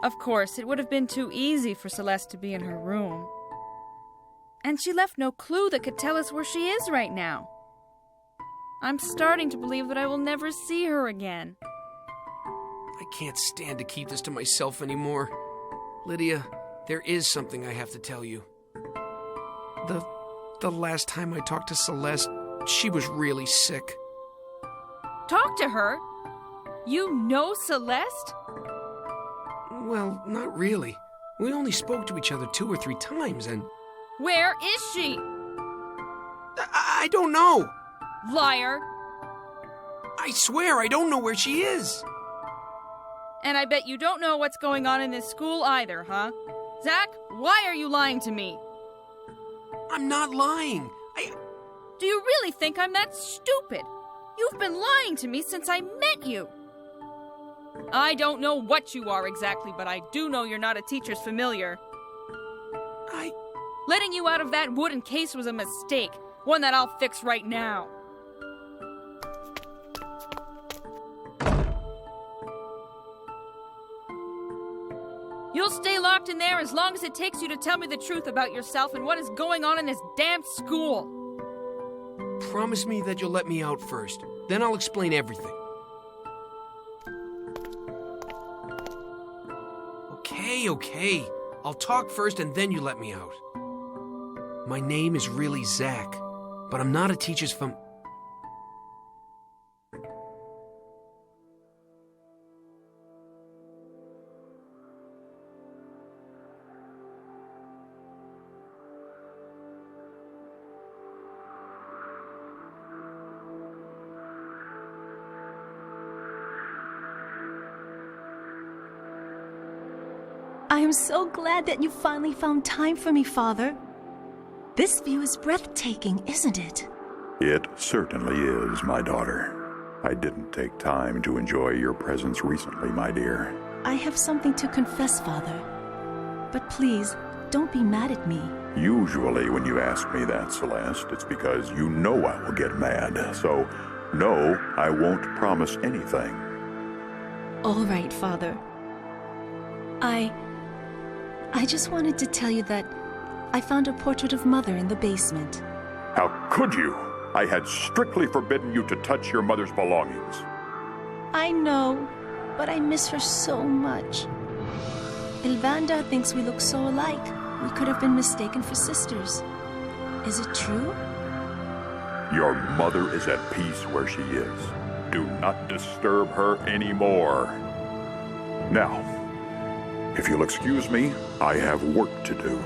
Of course, it would have been too easy for Celeste to be in her room. And she left no clue that could tell us where she is right now. I'm starting to believe that I will never see her again. I can't stand to keep this to myself anymore. Lydia, there is something I have to tell you. The last time I talked to Celeste, she was really sick. Talk to her? You know Celeste? Well, not really. We only spoke to each other 2 or 3 times, and... Where is she? I don't know. Liar. I swear I don't know where she is. And I bet you don't know what's going on in this school either, huh? Zach, why are you lying to me? I'm not lying. Do you really think I'm that stupid? You've been lying to me since I met you. I don't know what you are exactly, but I do know you're not a teacher's familiar. Letting you out of that wooden case was a mistake, one that I'll fix right now. You'll stay locked in there as long as it takes you to tell me the truth about yourself and what is going on in this damn school. Promise me that you'll let me out first. Then I'll explain everything. Okay. I'll talk first and then you let me out. My name is really Zach, but I'm not a teacher's I am so glad that you finally found time for me, Father. This view is breathtaking, isn't it? It certainly is, my daughter. I didn't take time to enjoy your presence recently, my dear. I have something to confess, Father. But please, don't be mad at me. Usually when you ask me that, Celeste, it's because you know I will get mad. So, no, I won't promise anything. All right, Father. I just wanted to tell you that I found a portrait of Mother in the basement. How could you? I had strictly forbidden you to touch your mother's belongings. I know, but I miss her so much. Ilvanda thinks we look so alike. We could have been mistaken for sisters. Is it true? Your mother is at peace where she is. Do not disturb her anymore. Now, if you'll excuse me, I have work to do.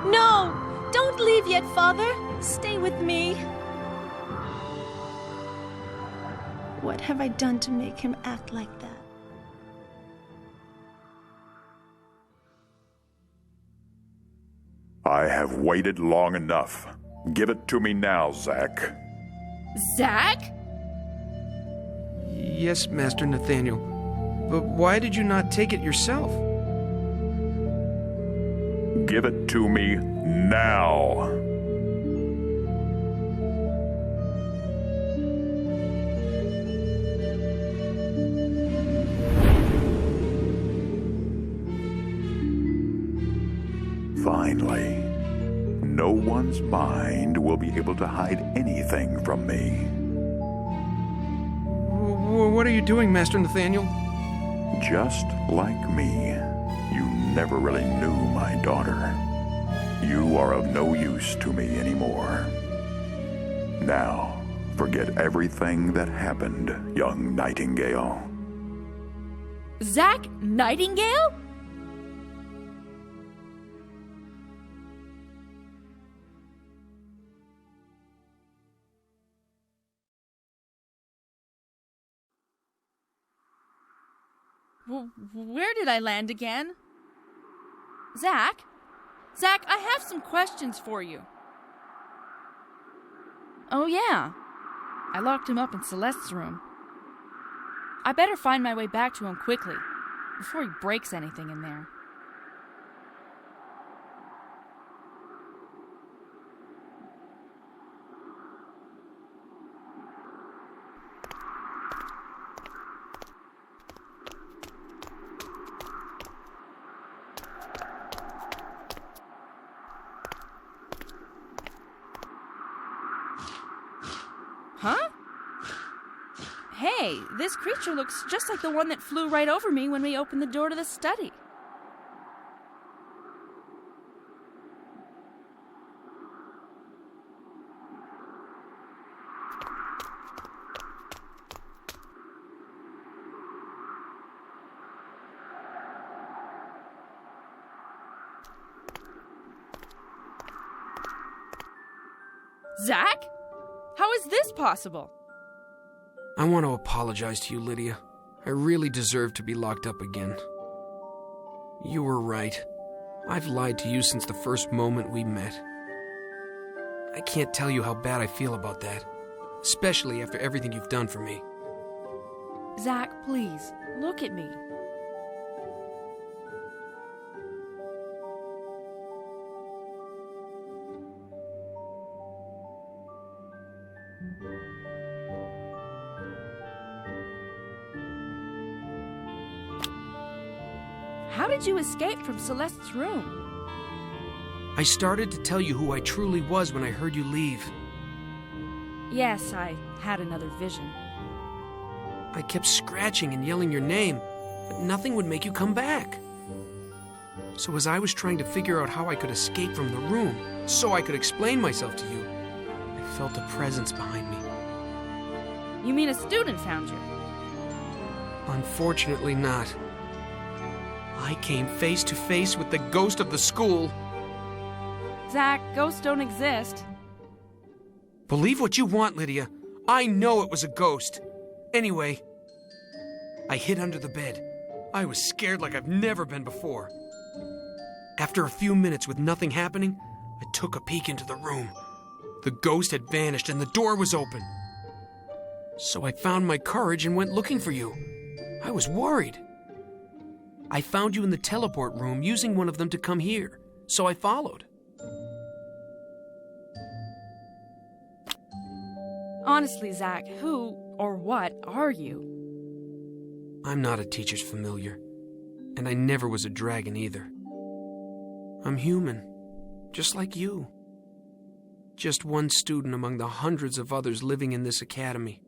No! Don't leave yet, Father! Stay with me. What have I done to make him act like that? I have waited long enough. Give it to me now, Zach. Zach? Yes, Master Nathaniel. But why did you not take it yourself? Give it to me now. Finally, no one's mind will be able to hide anything from me. What are you doing, Master Nathaniel? Just like me, you never really knew my daughter. You are of no use to me anymore. Now, forget everything that happened, young Nightingale. Zach Nightingale? Where did I land again? Zach? Zach, I have some questions for you. Oh, yeah. I locked him up in Celeste's room. I better find my way back to him quickly, before he breaks anything in there. Huh? Hey, this creature looks just like the one that flew right over me when we opened the door to the study. Zach? How is this possible? I want to apologize to you, Lydia. I really deserve to be locked up again. You were right. I've lied to you since the first moment we met. I can't tell you how bad I feel about that, especially after everything you've done for me. Zach, please, look at me. How did you escape from Celeste's room? I started to tell you who I truly was when I heard you leave. Yes, I had another vision. I kept scratching and yelling your name, but nothing would make you come back. So as I was trying to figure out how I could escape from the room, so I could explain myself to you, I felt a presence behind me. You mean a student found you? Unfortunately not. I came face to face with the ghost of the school. Zach, ghosts don't exist. Believe what you want, Lydia. I know it was a ghost. Anyway, I hid under the bed. I was scared like I've never been before. After a few minutes with nothing happening, I took a peek into the room. The ghost had vanished and the door was open. So I found my courage and went looking for you. I was worried. I found you in the teleport room using one of them to come here, so I followed. Honestly, Zach, who or what are you? I'm not a teacher's familiar, and I never was a dragon either. I'm human, just like you. Just one student among the hundreds of others living in this academy.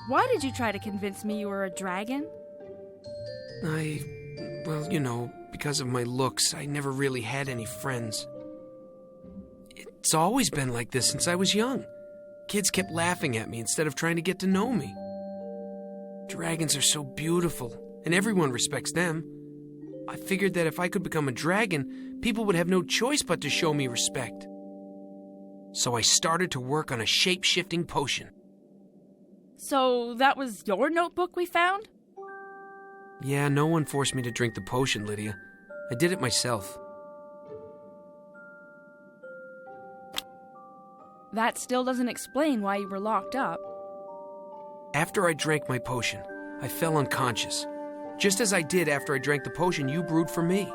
Why did you try to convince me you were a dragon? Because of my looks, I never really had any friends. It's always been like this since I was young. Kids kept laughing at me instead of trying to get to know me. Dragons are so beautiful, and everyone respects them. I figured that if I could become a dragon, people would have no choice but to show me respect. So I started to work on a shape-shifting potion. So that was your notebook we found? Yeah, no one forced me to drink the potion, Lydia. I did it myself. That still doesn't explain why you were locked up. After I drank my potion, I fell unconscious. Just as I did after I drank the potion you brewed for me.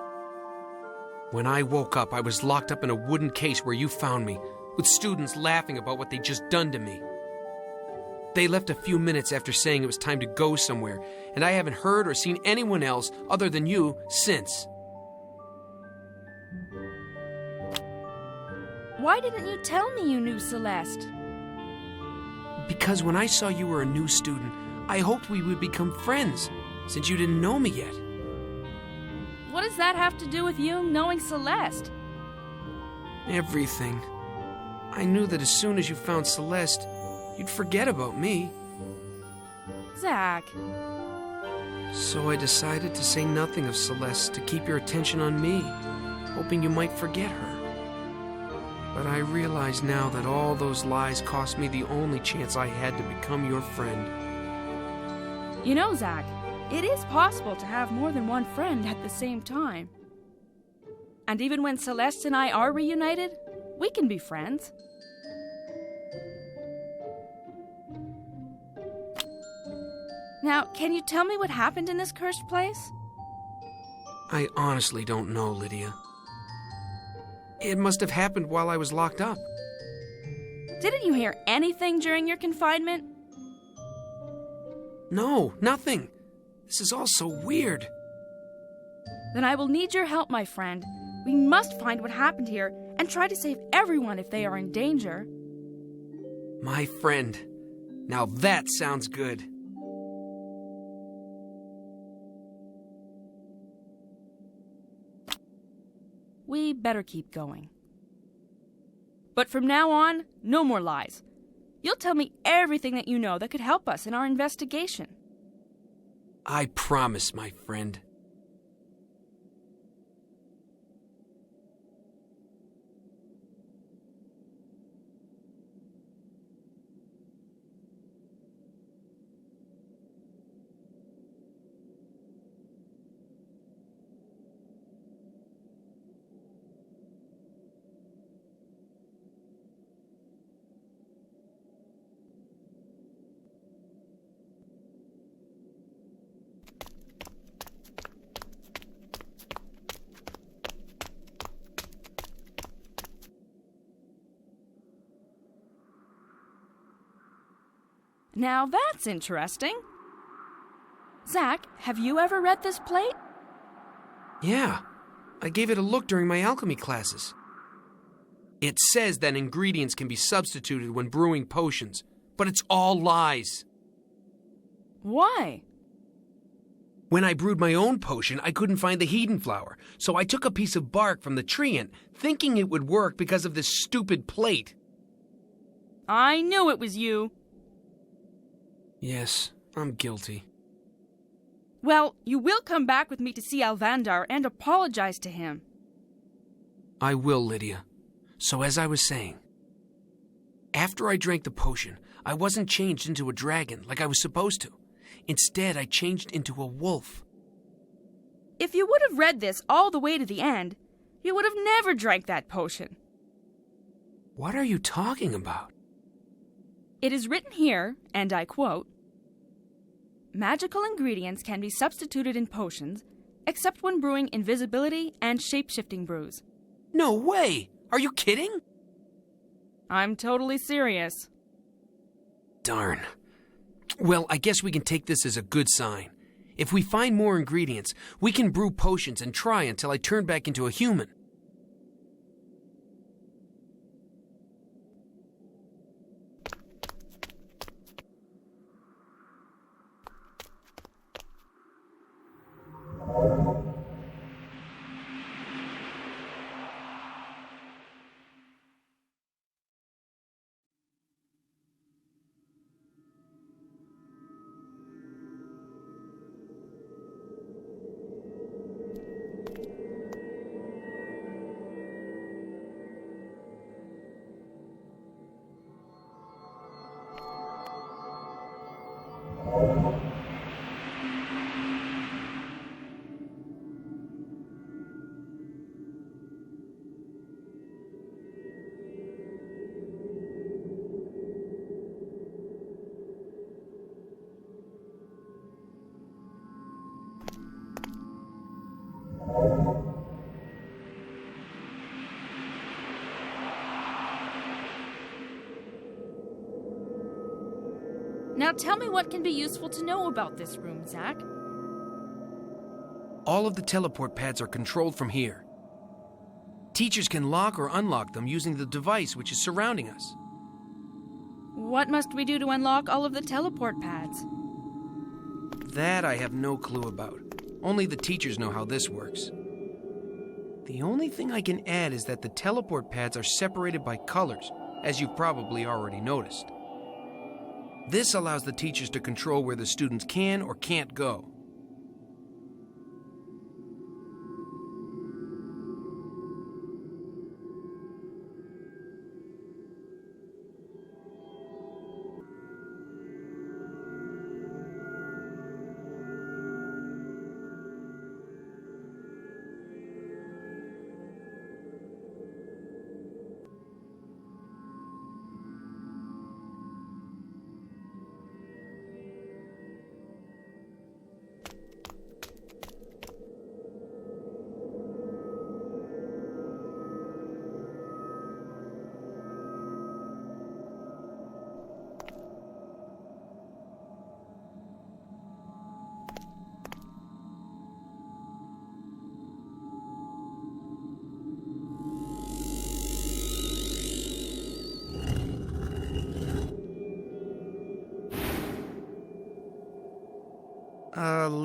When I woke up, I was locked up in a wooden case where you found me, with students laughing about what they'd just done to me. They left a few minutes after saying it was time to go somewhere, and I haven't heard or seen anyone else other than you since. Why didn't you tell me you knew Celeste? Because when I saw you were a new student, I hoped we would become friends, since you didn't know me yet. What does that have to do with you knowing Celeste? Everything. I knew that as soon as you found Celeste, you'd forget about me. Zach. So I decided to say nothing of Celeste to keep your attention on me, hoping you might forget her. But I realize now that all those lies cost me the only chance I had to become your friend. You know, Zach, it is possible to have more than one friend at the same time. And even when Celeste and I are reunited, we can be friends. Now, can you tell me what happened in this cursed place? I honestly don't know, Lydia. It must have happened while I was locked up. Didn't you hear anything during your confinement? No, nothing. This is all so weird. Then I will need your help, my friend. We must find what happened here and try to save everyone if they are in danger. My friend. Now that sounds good. We better keep going. But from now on, no more lies. You'll tell me everything that you know that could help us in our investigation. I promise, my friend. Now that's interesting. Zach, have you ever read this plate? Yeah, I gave it a look during my alchemy classes. It says that ingredients can be substituted when brewing potions, but it's all lies. Why? When I brewed my own potion, I couldn't find the hedon flower, so I took a piece of bark from the treant, thinking it would work because of this stupid plate. I knew it was you. Yes, I'm guilty. Well, you will come back with me to see Alvandar and apologize to him. I will, Lydia. So as I was saying, after I drank the potion, I wasn't changed into a dragon like I was supposed to. Instead, I changed into a wolf. If you would have read this all the way to the end, you would have never drank that potion. What are you talking about? It is written here, and I quote, "Magical ingredients can be substituted in potions, except when brewing invisibility and shape-shifting brews." No way! Are you kidding? I'm totally serious. Darn. Well, I guess we can take this as a good sign. If we find more ingredients, we can brew potions and try until I turn back into a human. Now tell me what can be useful to know about this room, Zach. All of the teleport pads are controlled from here. Teachers can lock or unlock them using the device which is surrounding us. What must we do to unlock all of the teleport pads? That I have no clue about. Only the teachers know how this works. The only thing I can add is that the teleport pads are separated by colors, as you've probably already noticed. This allows the teachers to control where the students can or can't go.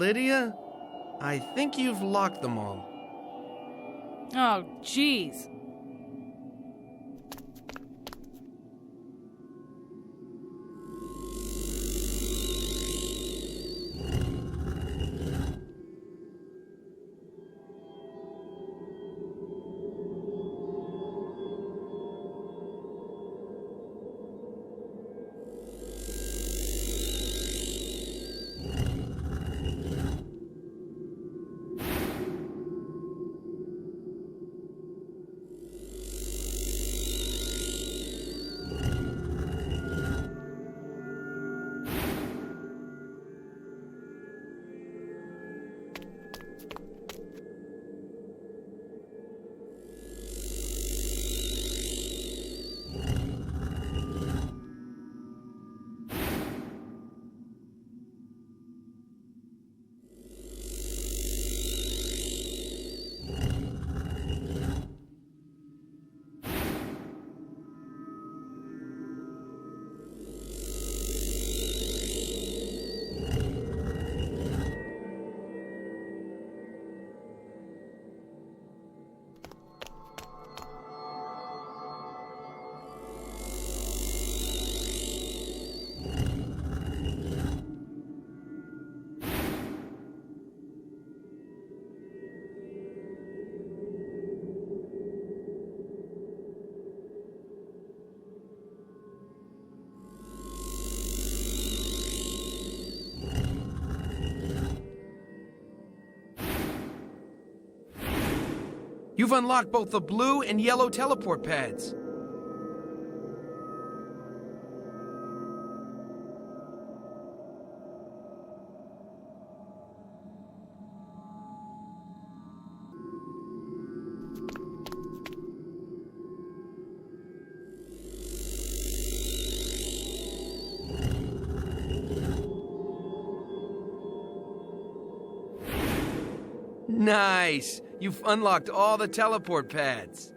Lydia? I think you've locked them all. Oh, jeez. You've unlocked both the blue and yellow teleport pads. Nice! You've unlocked all the teleport pads.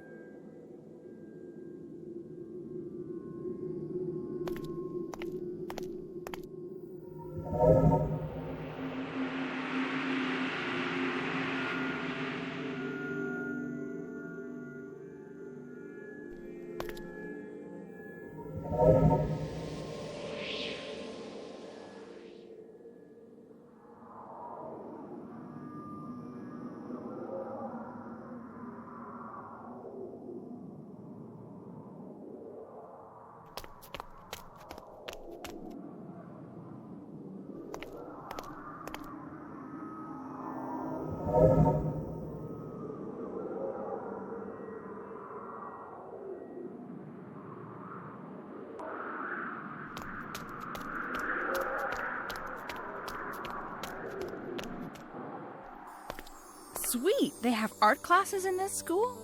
Sweet! They have art classes in this school?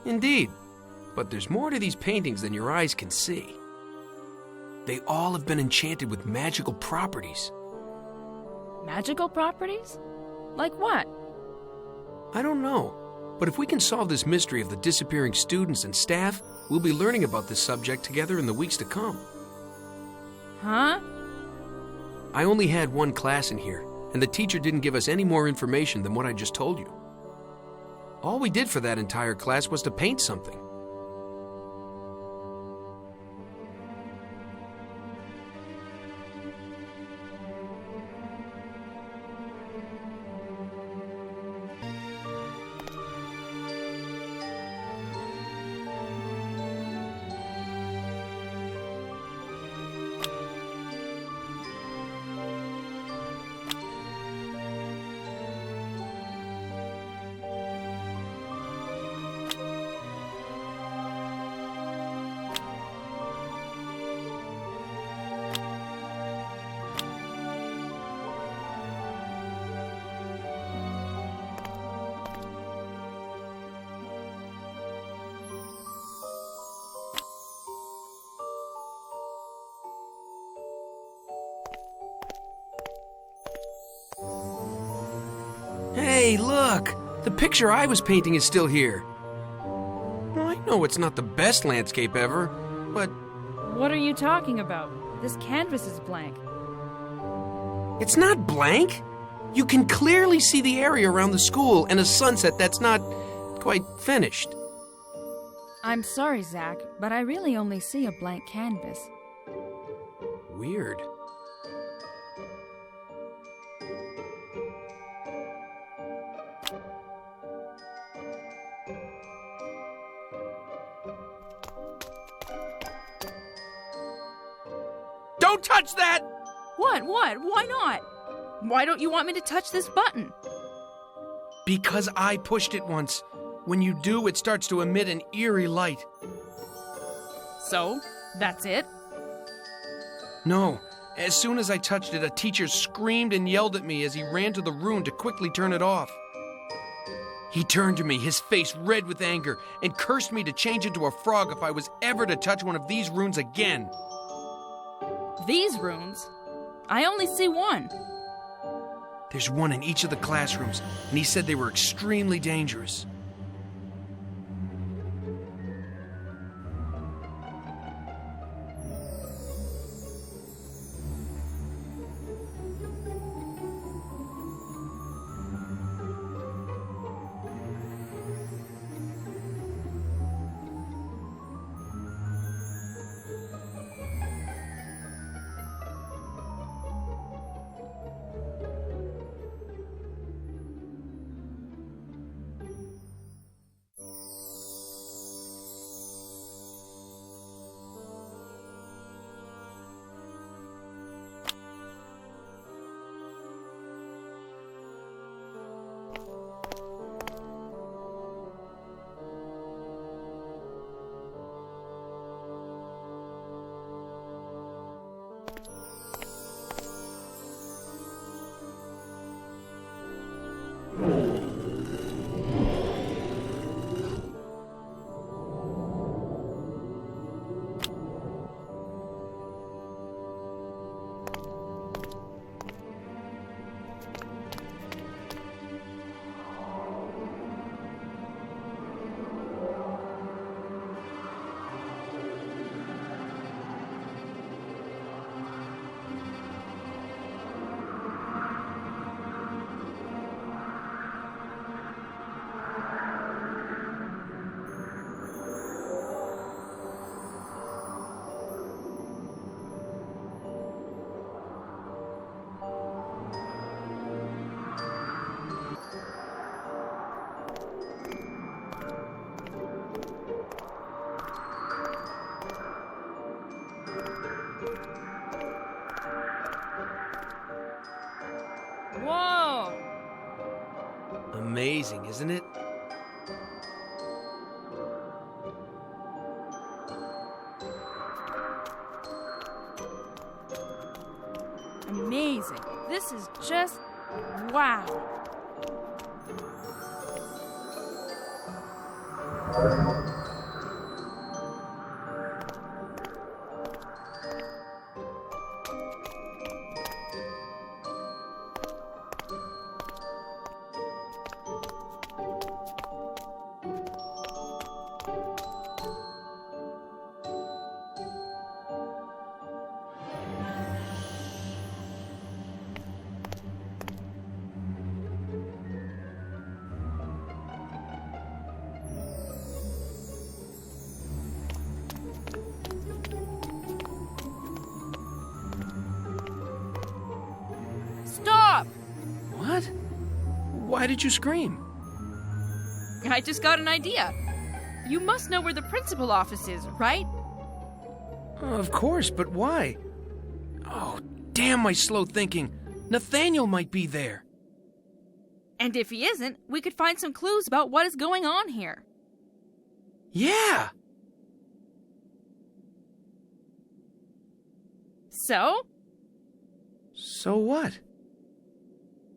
Indeed. But there's more to these paintings than your eyes can see. They all have been enchanted with magical properties. Magical properties? Like what? I don't know, but if we can solve this mystery of the disappearing students and staff, we'll be learning about this subject together in the weeks to come. Huh? I only had one class in here, and the teacher didn't give us any more information than what I just told you. All we did for that entire class was to paint something. Hey, look! The picture I was painting is still here. Well, I know it's not the best landscape ever, but What are you talking about? This canvas is blank. it's not blank. You can clearly see the area around the school and a sunset that's not quite finished. I'm sorry, Zach, but I really only see a blank canvas. Weird. Don't touch that! What? Why not? Why don't you want me to touch this button? Because I pushed it once. When you do, it starts to emit an eerie light. So, that's it? No. As soon as I touched it, a teacher screamed and yelled at me as he ran to the room to quickly turn it off. He turned to me, his face red with anger, and cursed me to change into a frog if I was ever to touch one of these runes again. These runes? I only see one. There's one in each of the classrooms, and he said they were extremely dangerous. Whoa! Amazing, isn't it? Amazing. This is just wow. Why did you scream? I just got an idea. You must know where the principal office is, right? Of course, but why? Oh, damn my slow thinking. Nathaniel might be there. And if he isn't, we could find some clues about what is going on here. Yeah! So? So what?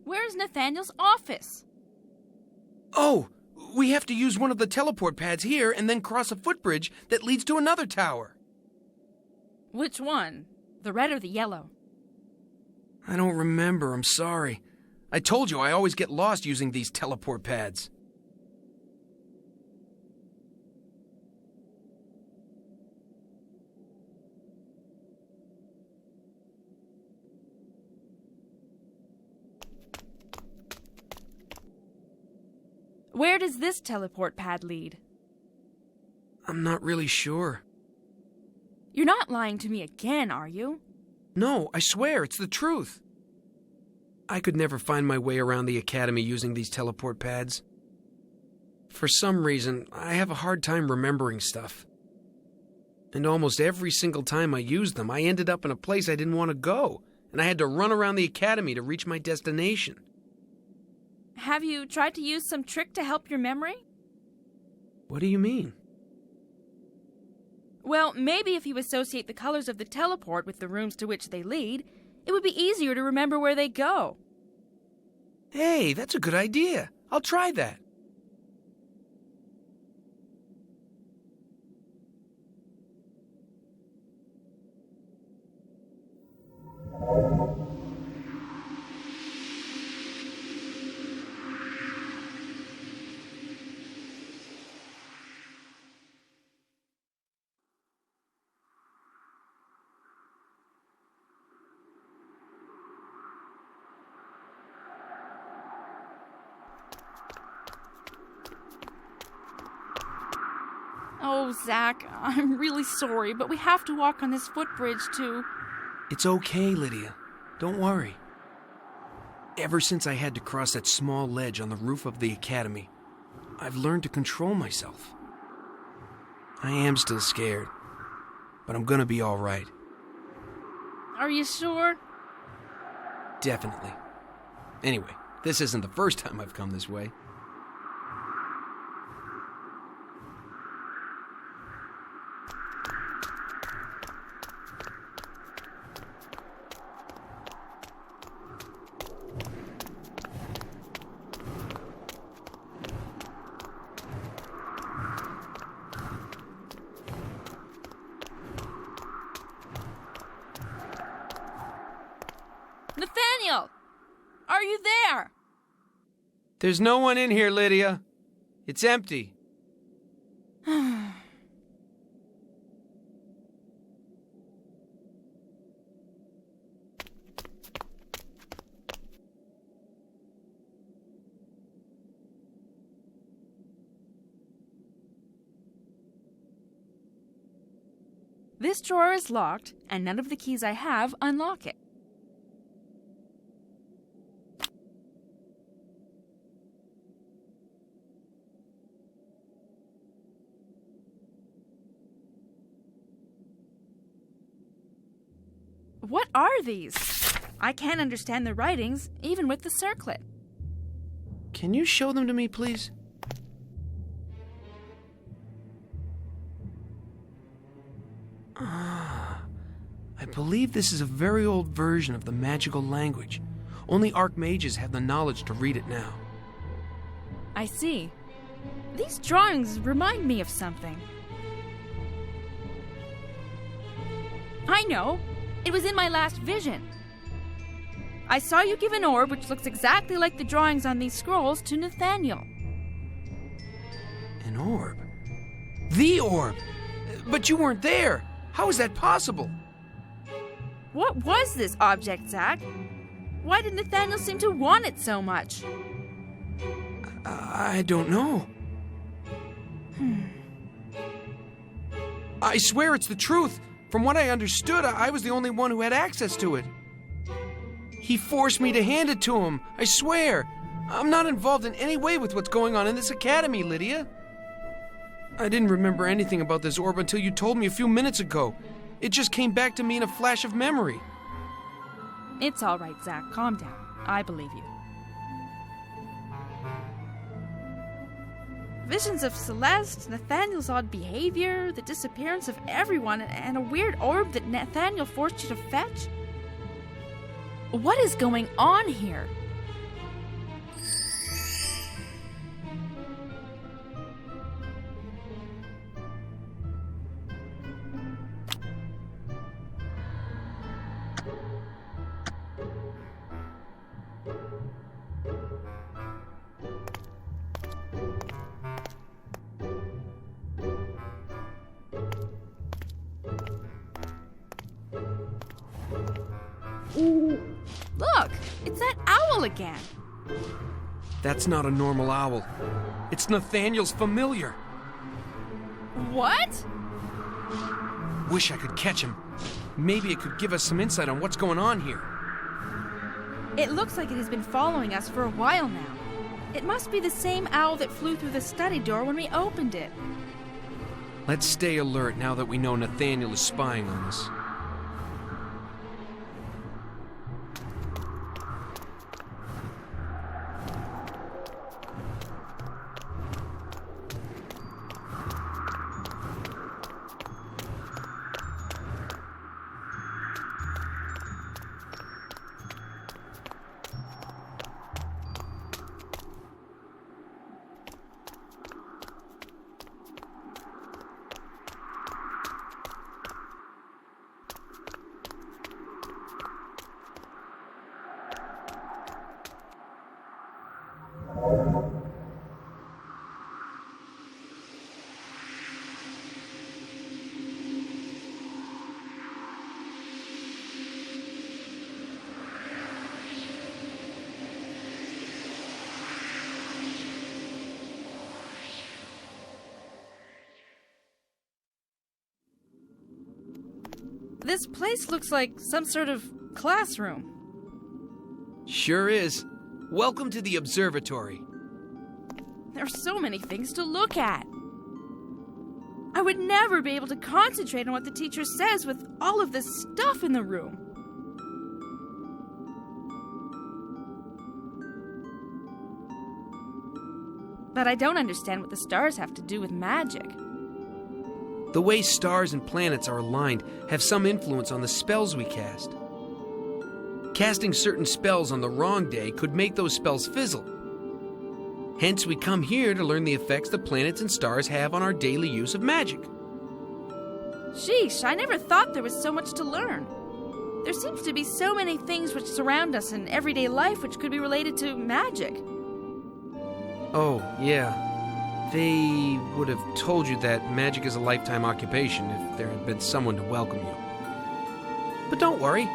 Where's Nathaniel's office? Oh, we have to use one of the teleport pads here and then cross a footbridge that leads to another tower. Which one? The red or the yellow? I don't remember, I'm sorry. I told you I always get lost using these teleport pads. Where does this teleport pad lead? I'm not really sure. You're not lying to me again, are you? No, I swear, it's the truth. I could never find my way around the academy using these teleport pads. For some reason, I have a hard time remembering stuff. And almost every single time I used them, I ended up in a place I didn't want to go, and I had to run around the academy to reach my destination. Have you tried to use some trick to help your memory? What do you mean? Well, maybe if you associate the colors of the teleport with the rooms to which they lead, it would be easier to remember where they go. Hey, that's a good idea. I'll try that. Oh, Zach, I'm really sorry, but we have to walk on this footbridge to... It's okay, Lydia. Don't worry. Ever since I had to cross that small ledge on the roof of the academy, I've learned to control myself. I am still scared, but I'm gonna be all right. Are you sure? Definitely. Anyway, this isn't the first time I've come this way. Nathaniel! Are you there? There's no one in here, Lydia. It's empty. This drawer is locked, and none of the keys I have unlock it. What are these? I can't understand the writings, even with the circlet. Can you show them to me, please? I believe this is a very old version of the magical language. Only archmages have the knowledge to read it now. I see. These drawings remind me of something. I know! It was in my last vision. I saw you give an orb which looks exactly like the drawings on these scrolls to Nathaniel. An orb? The orb! But you weren't there! How is that possible? What was this object, Zach? Why did Nathaniel seem to want it so much? I don't know. I swear it's the truth. From what I understood, I was the only one who had access to it. He forced me to hand it to him, I swear. I'm not involved in any way with what's going on in this academy, Lydia. I didn't remember anything about this orb until you told me a few minutes ago. It just came back to me in a flash of memory. It's all right, Zach. Calm down. I believe you. Visions of Celeste, Nathaniel's odd behavior, the disappearance of everyone, and a weird orb that Nathaniel forced you to fetch? What is going on here? Look, it's that owl again. That's not a normal owl. It's Nathaniel's familiar. What? Wish I could catch him. Maybe it could give us some insight on what's going on here. It looks like it has been following us for a while now. It must be the same owl that flew through the study door when we opened it. Let's stay alert now that we know Nathaniel is spying on us. This place looks like some sort of classroom. Sure is. Welcome to the Observatory. There are so many things to look at. I would never be able to concentrate on what the teacher says with all of this stuff in the room. But I don't understand what the stars have to do with magic. The way stars and planets are aligned have some influence on the spells we cast. Casting certain spells on the wrong day could make those spells fizzle. Hence, we come here to learn the effects the planets and stars have on our daily use of magic. Sheesh, I never thought there was so much to learn. There seems to be so many things which surround us in everyday life which could be related to magic. Oh, yeah. They would have told you that magic is a lifetime occupation if there had been someone to welcome you. But don't worry.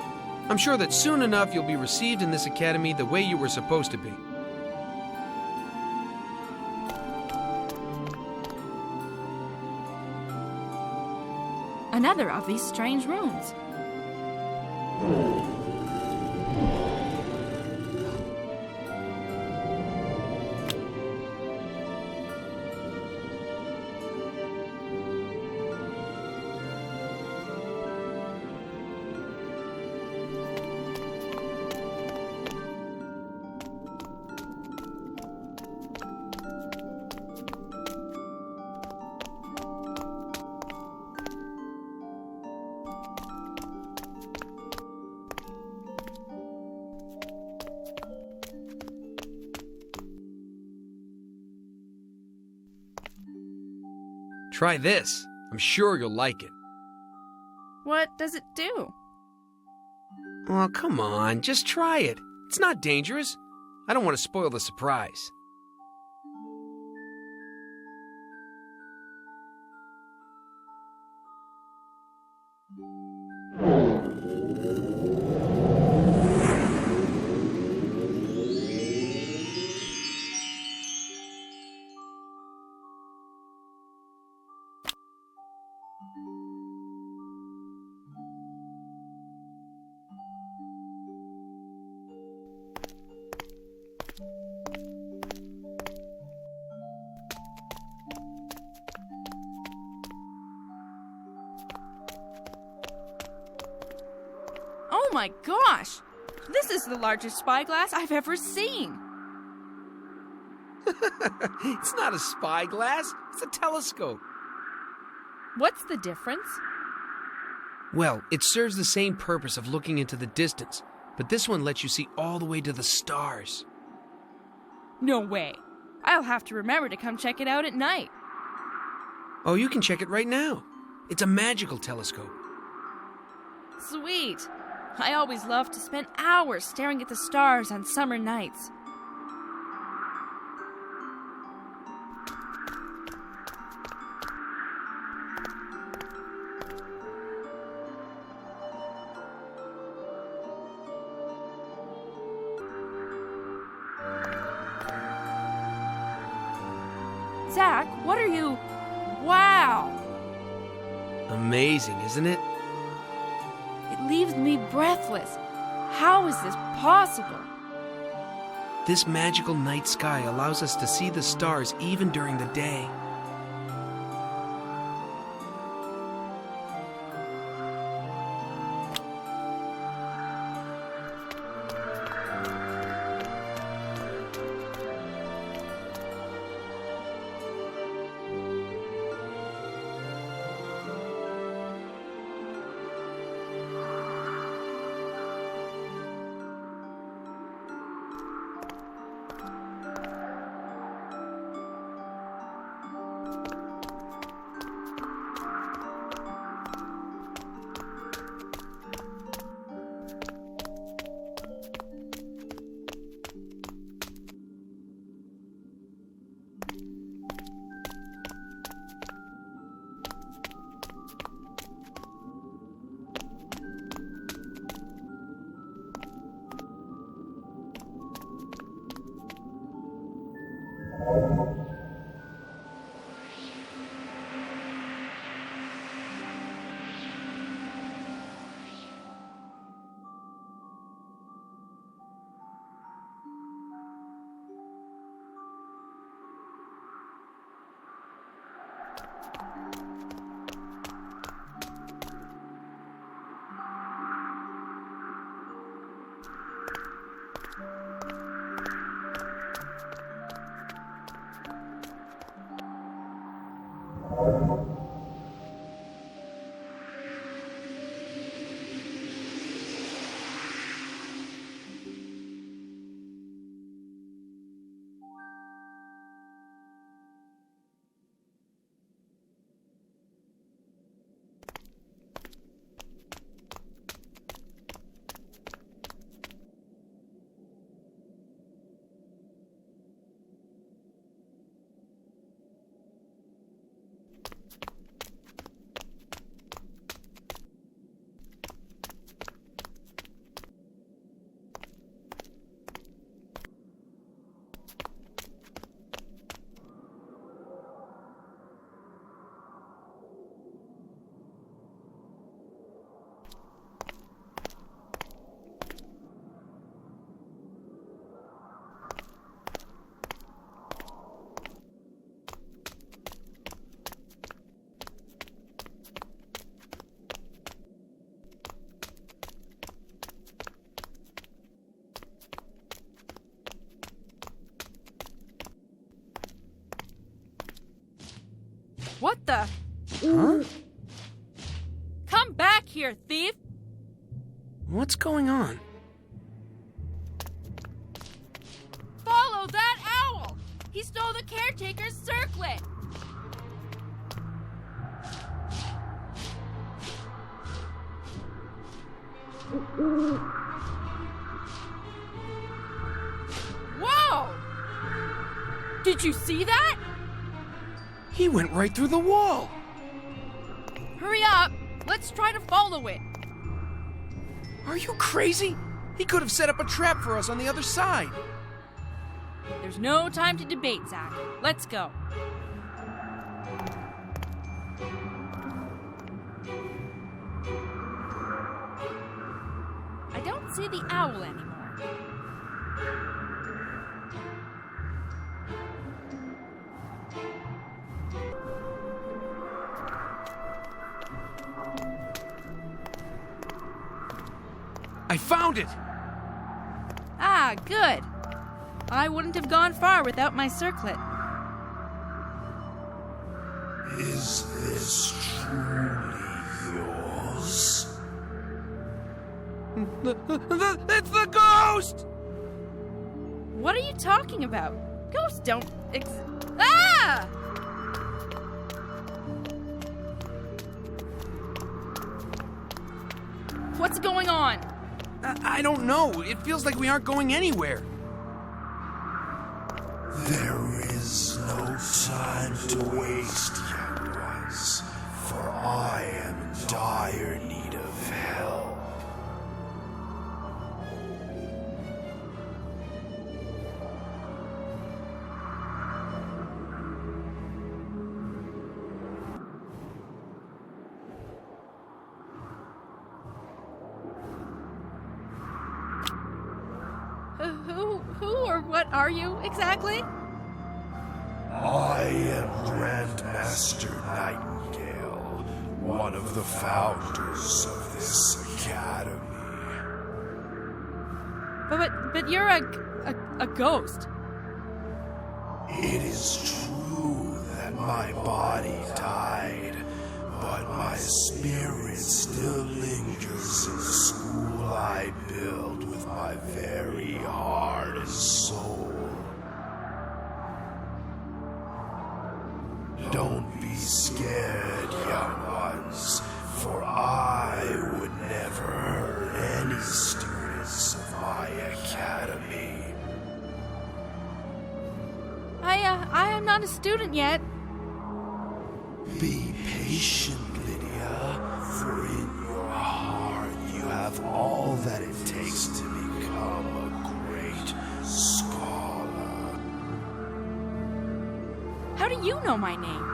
I'm sure that soon enough you'll be received in this academy the way you were supposed to be. Another of these strange rooms. Try this. I'm sure you'll like it. What does it do? Oh, come on. Just try it. It's not dangerous. I don't want to spoil the surprise. Oh my gosh! This is the largest spyglass I've ever seen. It's not a spyglass, it's a telescope. What's the difference? Well, it serves the same purpose of looking into the distance, but this one lets you see all the way to the stars. No way. I'll have to remember to come check it out at night. Oh, you can check it right now. It's a magical telescope. Sweet. I always loved to spend hours staring at the stars on summer nights. Zach, what are you... Wow! Amazing, isn't it? It leaves me breathless. How is this possible? This magical night sky allows us to see the stars even during the day. What the? Huh? Come back here, thief! What's going on? Follow that owl! He stole the caretaker's circlet! Whoa! Did you see that? He went right through the wall. Hurry up! Let's try to follow it. Are you crazy? He could have set up a trap for us on the other side. There's no time to debate, Zach. Let's go. I don't see the owl anymore. I found it! Ah, good. I wouldn't have gone far without my circlet. Is this truly yours? It's the ghost! What are you talking about? Ghosts don't Ah! What's going on? I don't know. It feels like we aren't going anywhere. There is no time to waste, young ones, for I am in dire need of help. Who or what are you exactly? I am Grandmaster Nightingale, one of the founders of this academy. But you're a ghost. It is true that my body died, but my spirit still lingers in the school I built with my very heart and soul. Don't be scared, young ones, for I would never hurt any students of my academy. I am not a student yet. Be patient, Lydia, for in your heart you have all that it takes to become a great scholar. How do you know my name?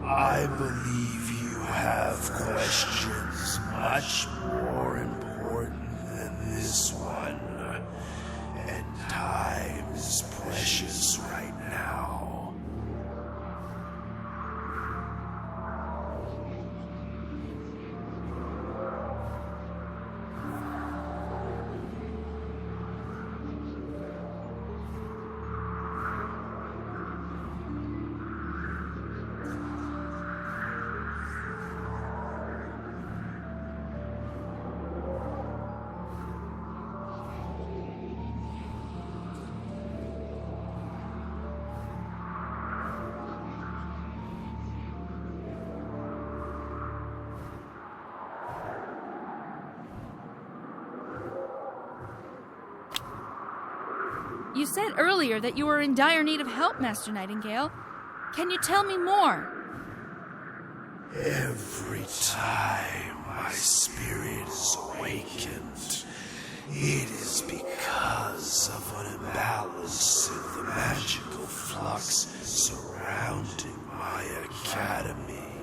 I believe you have questions much more important than this one, and time is precious right now. You said earlier that you were in dire need of help, Master Nightingale. Can you tell me more? Every time my spirit is awakened, it is because of an imbalance in the magical flux surrounding my academy.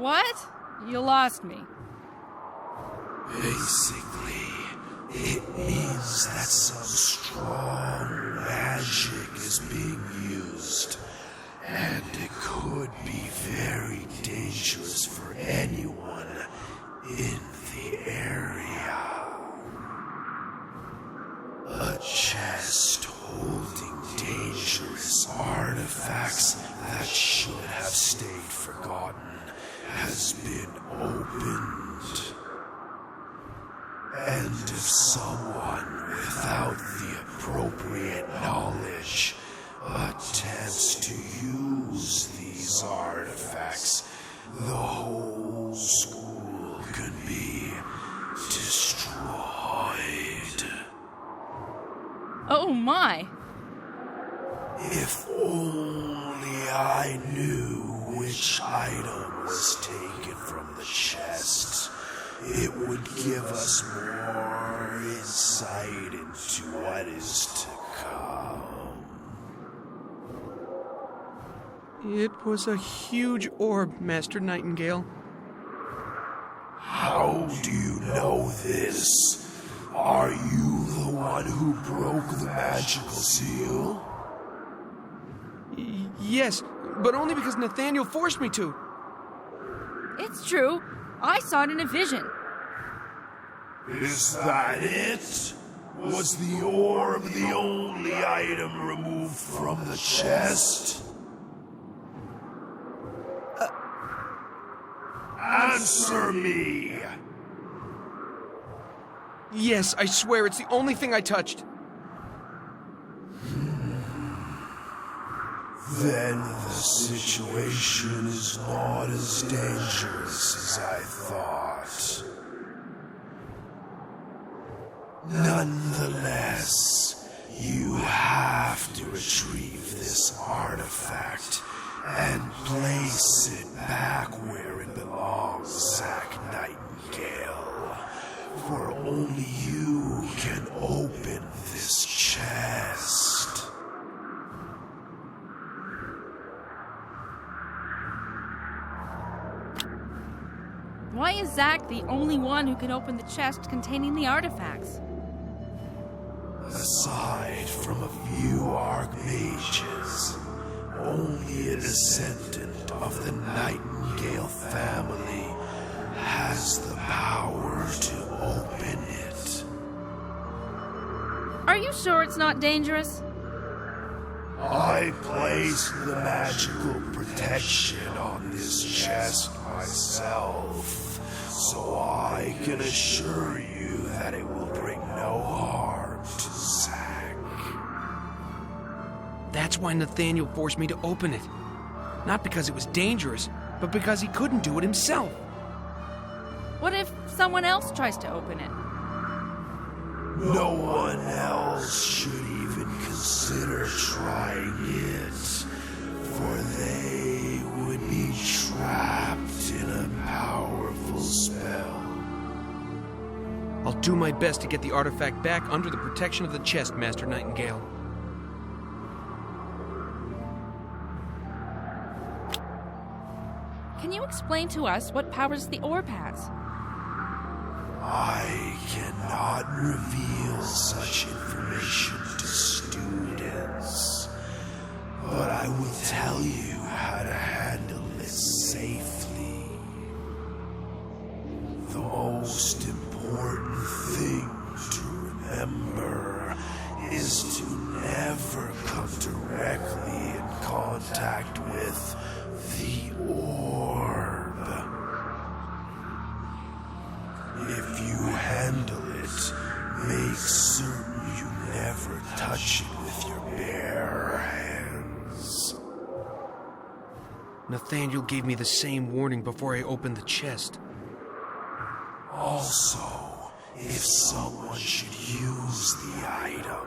What? You lost me. Basically, it means that some strong magic is being used, and it could be very dangerous for anyone in the area. A chest holding dangerous artifacts that should have stayed forgotten has been opened. And if someone without the appropriate knowledge attempts to use these artifacts, the whole school could be destroyed. Oh my! If only I knew which item was taken from the chest, it would give us more insight into what is to come. It was a huge orb, Master Nightingale. How do you know this? Are you the one who broke the magical seal? Yes, but only because Nathaniel forced me to. It's true. I saw it in a vision. Is that it? Was the orb the only item removed from the chest? Answer me! Yes, I swear it's the only thing I touched. Then the situation is not as dangerous as I thought. Nonetheless, you have to retrieve this artifact and place it back where it belongs, Zach Nightingale. For only you can open this chest. Why is Zach the only one who can open the chest containing the artifacts? Aside from a few archmages, only a descendant of the Nightingale family has the power to open it. Are you sure it's not dangerous? I placed the magical protection on this chest myself, so I can assure you that it will bring no harm to Zack. That's why Nathaniel forced me to open it. Not because it was dangerous, but because he couldn't do it himself. What if someone else tries to open it? No one else should even consider trying it, for they would be trapped in a powerful spell. I'll do my best to get the artifact back under the protection of the chest, Master Nightingale. Can you explain to us what powers the orb has? I cannot reveal such information to students, but I will tell you how to handle it safely. The most important thing to remember is to never come directly in contact with the orb. If you handle it, make certain you never touch it with your bare hands. Nathaniel gave me the same warning before I opened the chest. Also, if someone should use the item,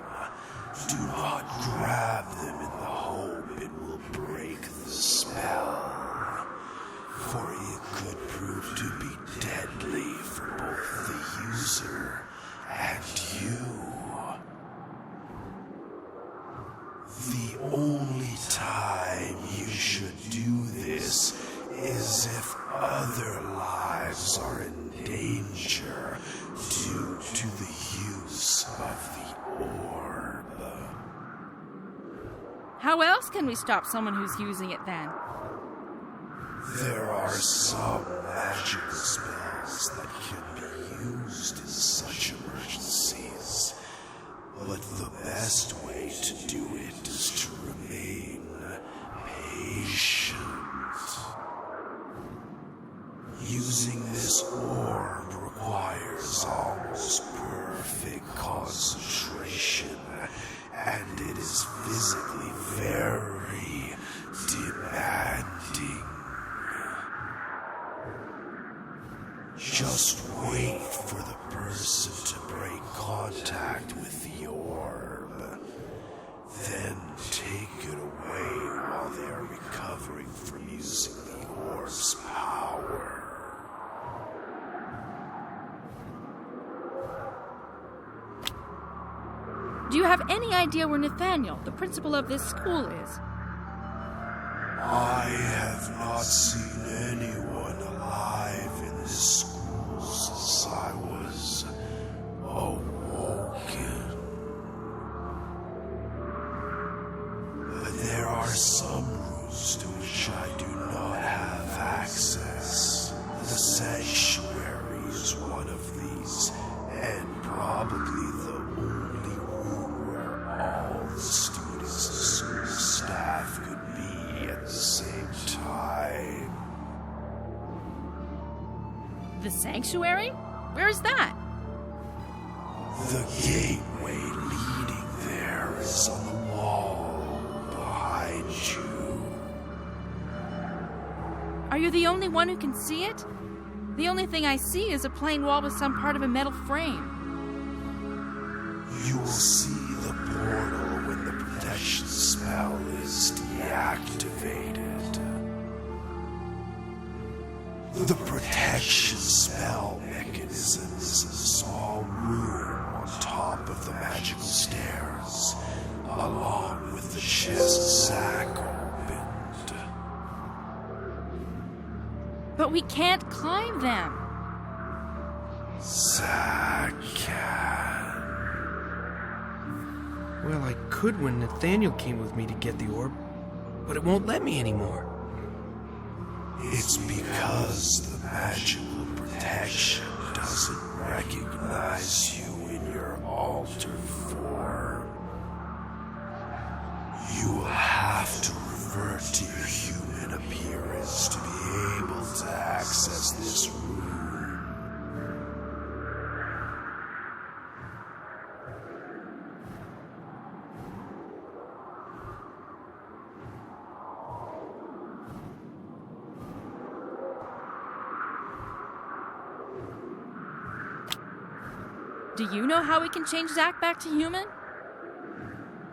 do not grab them in the hope it will break the spell, for it could prove to be deadly for both the user and you. The only time you should do this is if other lives are in danger due to the use of the orb. How else can we stop someone who's using it then? There are some magical spells that can be used in such emergencies, but the best way to do it is to remain patient. Using this orb requires almost perfect concentration, and it is physically very demanding. Just wait for the person to break contact with the orb. Then take it away while they are recovering from using the orb's power. Do you have any idea where Nathaniel, the principal of this school, is? I have not seen anyone alive in this school since I was awoken. But there are some rooms to which I do not have access. The sanctuary The sanctuary? Where is that? The gateway leading there is on the wall behind you. Are you the only one who can see it? The only thing I see is a plain wall with some part of a metal frame. You will see the portal when the protection spell is deactivated. The protection spell mechanism is a small room on top of the magical stairs, along with the chest sack opened. But we can't climb them. Zack can. Well, I could when Nathaniel came with me to get the orb, but it won't let me anymore. It's because the magical protection doesn't recognize you in your altered form. You will have to revert to your human appearance to be able to access this room. Do you know how we can change Zack back to human?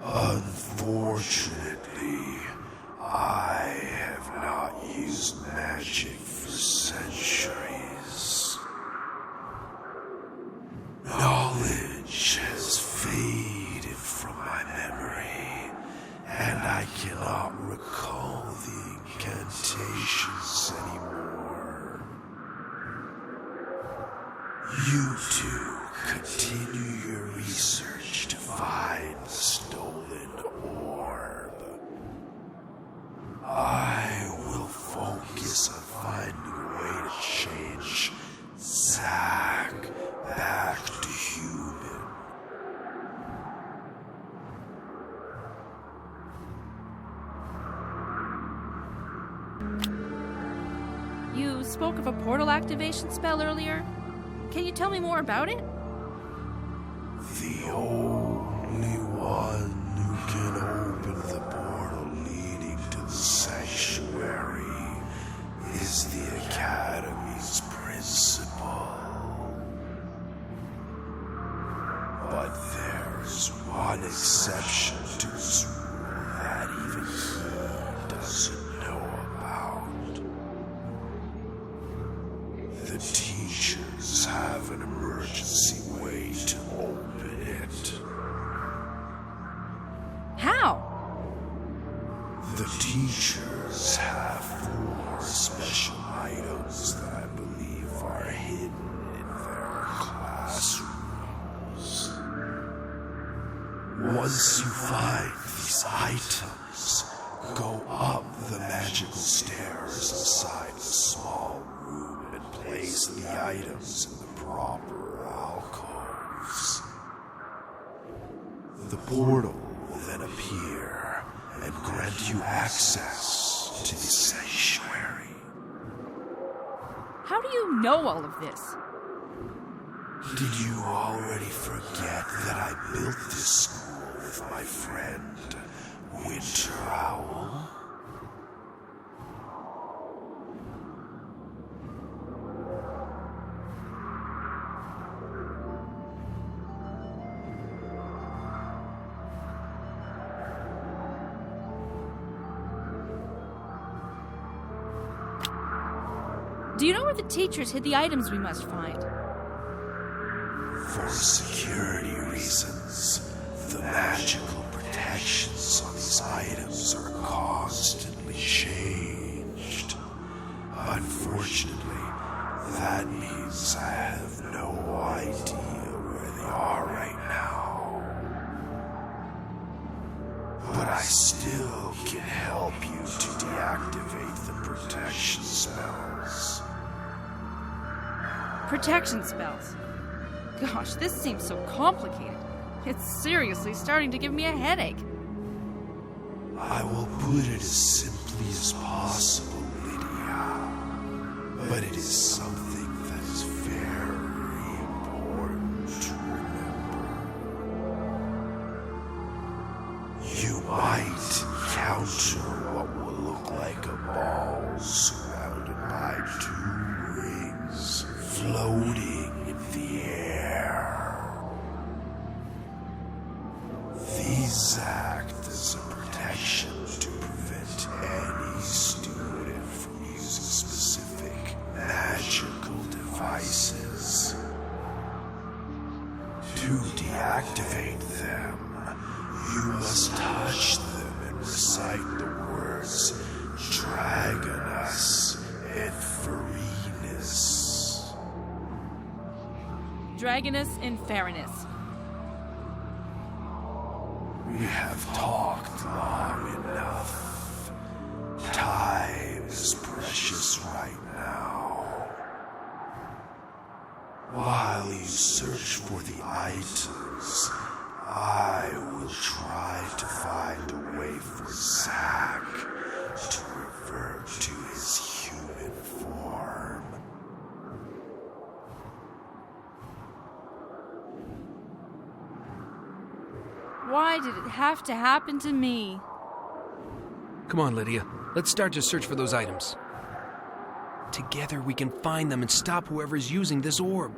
Unfortunately, I have not used magic for centuries. Knowledge has faded from my memory, and I cannot recall the incantations anymore. You two continue your research to find the stolen orb. I will focus on finding a way to change Zack back to human. You spoke of a portal activation spell earlier. Can you tell me more about it? The only one who can open the portal leading to the sanctuary is the Academy's principal. But there's one exception to this rule that even he doesn't know about. The teachers have an emergency way to open it. How? The teachers have 4 special items that I believe are hidden in their classrooms. Once you find these items, go up the magical stairs inside the small room and place the items in the proper alcoves. The portal will then appear and grant you access to the sanctuary. How do you know all of this? Did you already forget that I built this school with my friend, Winter Owl? Do you know where the teachers hid the items we must find? For security reasons, the magical protections on these items are constantly changed. Unfortunately, that means I have no idea where they are right now. But I still can help you to deactivate the protection spells. Protection spells. Gosh, this seems so complicated. It's seriously starting to give me a headache. I will put it as simply as possible, Lydia. But it is something that is floating in the air. These act as a protection to prevent any student from using specific magical devices. To deactivate them, you must touch them and recite the words Dragonus and Farinus. Dragonus Inferinus. We have talked long enough. Time is precious right now. While you search for the items, I will try to find a way for Zack to revert to his human form. Why did it have to happen to me? Come on, Lydia. Let's start to search for those items. Together we can find them and stop whoever's using this orb.